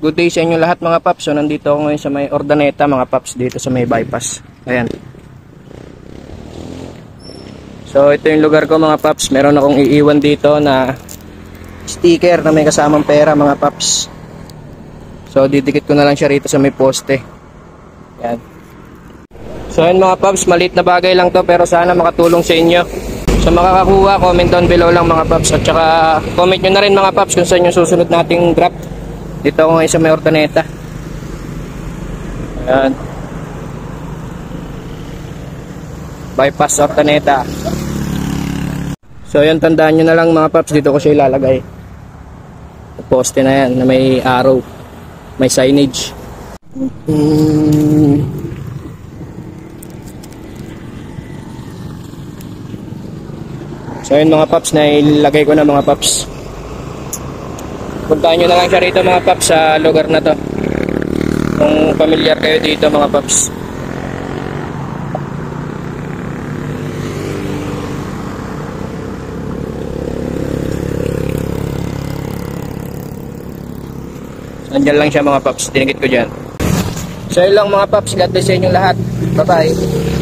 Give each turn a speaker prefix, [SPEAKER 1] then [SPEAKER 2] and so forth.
[SPEAKER 1] Good day sa inyo lahat mga paps. So nandito ako ngayon sa may Ordaneta mga paps, dito sa may bypass. Ayan. So ito yung lugar ko mga paps. Meron akong iiwan dito na sticker na may kasamang pera mga paps. So didikit ko na lang siya rito sa may poste. Ayan. So ayun mga paps, maliit na bagay lang to pero sana makatulong sa inyo. So makakakuha, comment down below lang mga paps. At saka comment nyo na rin mga paps kung saan yung susunod nating drop. Dito ako ngayon sa may Ordaneta. Ayan. Bypass Ordaneta. So yan, tandaan nyo na lang mga paps, dito ko siya ilalagay. Poste na yan na may arrow, may signage. So yun mga paps, na ilagay ko na mga paps. Puntahan nyo na lang siya rito mga paps sa lugar na to kung familiar kayo dito mga paps. So andyan lang siya mga paps, dinigit ko dyan. So yun lang mga paps, God bless sa inyong lahat. Bye bye.